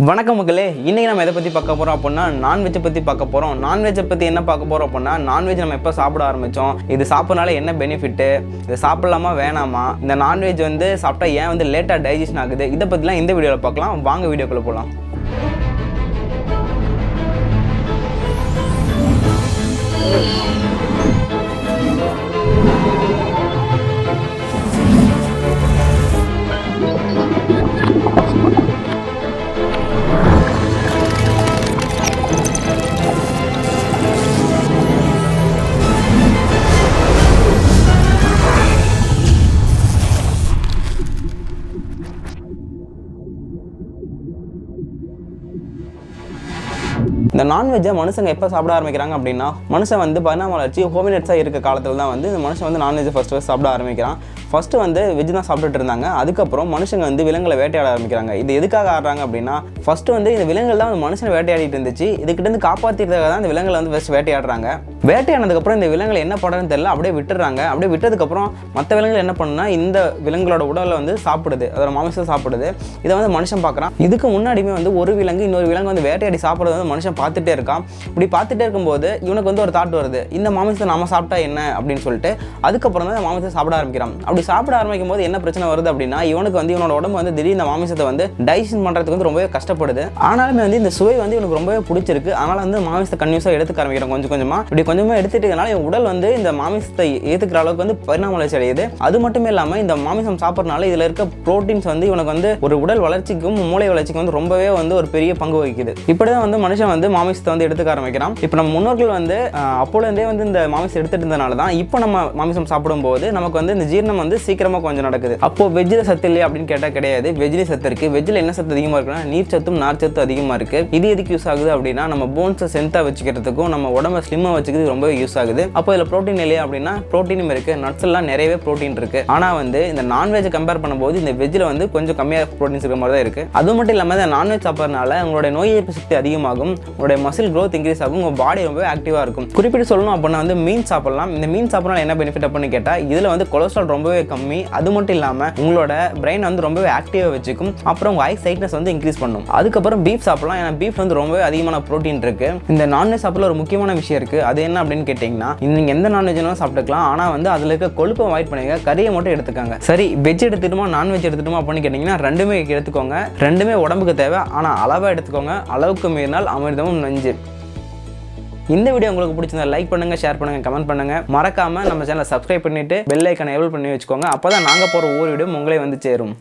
வணக்கம் மக்களே, இன்னைக்கு நம்ம எதை பற்றி பார்க்க போகிறோம் அப்படின்னா நான்வெஜ்ஜை பற்றி பார்க்க போகிறோம். நான்வெஜ்ஜை பற்றி என்ன பார்க்க போகிறோம் அப்படின்னா, நான்வெஜ் நம்ம எப்போ சாப்பிட ஆரம்பித்தோம், இது சாப்பிட்றனால என்ன பெனிஃபிட்டு, இது சாப்பிடலாமா வேணாமா, இந்த நான்வெஜ் சாப்பிட்டா ஏன் லேட்டாக டைஜஷன் ஆகுது, இதை பற்றிலாம் இந்த வீடியோவில் பார்க்கலாம். வாங்க வீடியோக்குள்ளே போகலாம். இந்த நான்வெஜ்ஜை மனுஷங்க எப்போ சாப்பிட ஆரம்பிக்கிறாங்க அப்படின்னா, மனுஷன் பரிணாம வளர்ச்சி ஹோமினிட்ஸாக இருக்க காலத்தில் தான் இந்த மனுஷன் நான்வெஜ்ஜை ஃபஸ்ட்டு சாப்பிட ஆரம்பிக்கிறான். ஃபஸ்ட்டு வெஜ் தான் சாப்பிட்டுட்டு இருந்தாங்க. அதுக்கப்புறம் மனுஷங்க விலங்குகளை வேட்டையாட ஆரம்பிக்கிறாங்க. இது எதுக்காக ஆடுறாங்க அப்படின்னா, ஃபஸ்ட்டு இந்த விலங்குகள் தான் மனுஷனை வேட்டையாடிட்டு இருந்துச்சு. இதுக்கிட்ட காப்பாற்றிக்கிறதுக்காக தான் இந்த விலங்குகளை ஃபஸ்ட் வேட்டையாடுறாங்க. வேட்டையானதுக்கப்புறம் இந்த விலங்குகள் என்ன பண்ணுறதுன்னு தெரியல, அப்படியே விட்டுறாங்க. அப்படியே விட்டதுக்கப்புறம் மற்ற விலங்குகள் என்ன பண்ணுன்னா, இந்த விலங்குகளோட உடலை சாப்பிடுது, அதோட மாமிசம் சாப்பிடுது. இதை மனுஷன் பார்க்குறான். இதுக்கு முன்னாடியுமே ஒரு விலங்கு இன்னொரு விலங்கு வேட்டையாடி சாப்பிட்றது மனுஷன் பார்த்துட்டே இருக்கான். இப்படி பார்த்துட்டே இருக்கும்போது இவனுக்கு ஒரு தாட் வருது, இந்த மாமிசத்தை நம்ம சாப்பிட்டா என்ன அப்படின்னு சொல்லிட்டு அதுக்கப்புறம் தான் இந்த மாமிசத்தை சாப்பிட ஆரம்பிக்கிறான். அப்படி சாப்பிட ஆரம்பிக்கும் போது என்ன பிரச்சனை வருது அப்படின்னா, இவனுக்கு இவனோட உடம்பு திடீர்னு மாமிசத்தை டைஜஷன் பண்ணுறதுக்கு ரொம்பவே கஷ்டப்படுது. ஆனாலுமே இந்த சுவை இவனுக்கு ரொம்பவே பிடிச்சிருக்கு. அதனால மாமிசத்தை கன்யூஸாக எடுத்துக்க ஆரம்பிக்கிறான். கொஞ்சம் கொஞ்சமாக இப்படி கொஞ்சமாக எடுத்துட்டதுனால இவன் உடல் இந்த மாமிசத்தை ஏற்றுக்கிற அளவுக்கு பரிணாம வளர்ச்சி அடையுது. அது மட்டும் இல்லாமல் இந்த மாமிசம் சாப்பிட்றதுனால இதில் இருக்க ப்ரோட்டீன்ஸ் இவனுக்கு ஒரு உடல் வளர்ச்சிக்கும் மூளை வளர்ச்சிக்கும் ரொம்பவே ஒரு பெரிய பங்கு வகிக்குது. இப்படிதான் மனுஷன் மாமிசத்தை எடுத்துக்க ஆரம்பிக்கிறான். இப்போ நம்ம முன்னோர்கள் அப்போலேருந்தே இந்த மாமிசம் எடுத்துட்டு இருந்தனால தான் இப்போ நம்ம மாமிசம் சாப்பிடும்போது நமக்கு இந்த ஜீரணம் சீக்கிரமாக கொஞ்சம் நடக்குது. அப்போ வெஜ்ஜில் சத்து இல்லையா அப்படின்னு கேட்டால் கிடையாது, வெஜ்ஜில் சத்து இருக்கு. வெஜ்ஜில் என்ன சத்து அதிகமாக இருக்குன்னா, நீர் சத்தும் நார் சத்து அதிகமாக இருக்கு. இது எதுக்கு யூஸ் ஆகுது அப்படின்னா, நம்ம போன்ஸை ஸ்ட்ரென்த்தாக வச்சுக்கிறதுக்கும் நம்ம உடம்பை ஸ்லிம்மாக வச்சுக்கிறது ரொம்பவே யூஸ் ஆகுது. அப்போ இதில் ப்ரோட்டீன் இல்லையா அப்படின்னா, ப்ரோட்டீனும் இருக்கு. நட்ஸ் எல்லாம் நிறையவே ப்ரோட்டீன் இருக்கு. ஆனால் இந்த நான்வெஜ் கம்பேர் பண்ணும்போது இந்த வெஜ்ஜில் கொஞ்சம் கம்மியாக ப்ரோட்டீன்ஸ் இருக்கிற மாதிரி தான் இருக்கு. அது மட்டும் இல்லாமல் இந்த நான்வெஜ் சாப்பிட்றதுனால உங்களுடைய நோய் எதிர்ப்பு சக்தி அதிகமாகும், உங்களுடைய மசில் க்ரோத் இன்க்ரீஸ் ஆகும், உங்கள் பாடி ரொம்பவே ஆக்டிவாக இருக்கும். குறிப்பிட்டு சொல்லணும் அப்படின்னா மீன் சாப்பிடலாம். இந்த மீன் சாப்பிட்றதுனால என்ன பெனிஃபிட் அப்படின்னு கேட்டால், இதில் கொலஸ்ட்ரால் ரொம்பவே கம்மி. அது மட்டும் இல்லாமல் உங்களோட பிரெயின் ரொம்பவே ஆக்டிவாக வச்சுக்கும். அப்புறம் உங்கள் ஐ சைட்னஸ் இன்க்ரீஸ் பண்ணும். அதுக்கப்புறம் பீஃப் சாப்பிடலாம். ஏன்னா பீஃப் ரொம்பவே அதிகமான ப்ரோட்டீன் இருக்கு. இந்த நான்வெஜ் சாப்பிட ஒரு முக்கியமான விஷயம் இருக்கு. அது என்ன அப்படின்னு கேட்டிங்கன்னா, நீங்கள் எந்த நான்வெஜ்னாலும் சாப்பிட்டுக்கலாம். ஆனால் அதில் இருக்க கொழுப்பை அவாய்ட் பண்ணுங்க, கறியை மட்டும் எடுத்துக்காங்க. சரி, வெஜ் எடுத்துட்டுமா நான்வெஜ் எடுத்துட்டுமா அப்படின்னு கேட்டிங்கன்னா, ரெண்டுமே எடுத்துக்கோங்க. ரெண்டுமே உடம்புக்கு தேவை. ஆனால் அளவாக எடுத்துக்கோங்க. அளவுக்கு மீறினால் அமிர்தமும் நஞ்சு. இந்த வீடியோ உங்களுக்கு பிடிச்சிருந்தா லைக் பண்ணுங்க, ஷேர் பண்ணுங்க, கமெண்ட் பண்ணுங்க. மறக்காம நம்ம சேனலை சப்ஸ்கிரைப் பண்ணிட்டு பெல் ஐக்கானை எனேபிள் பண்ணி வச்சுக்கோங்க. அப்பதான் நாங்க போற ஒவ்வொரு வீடியோ உங்களே சேரும்.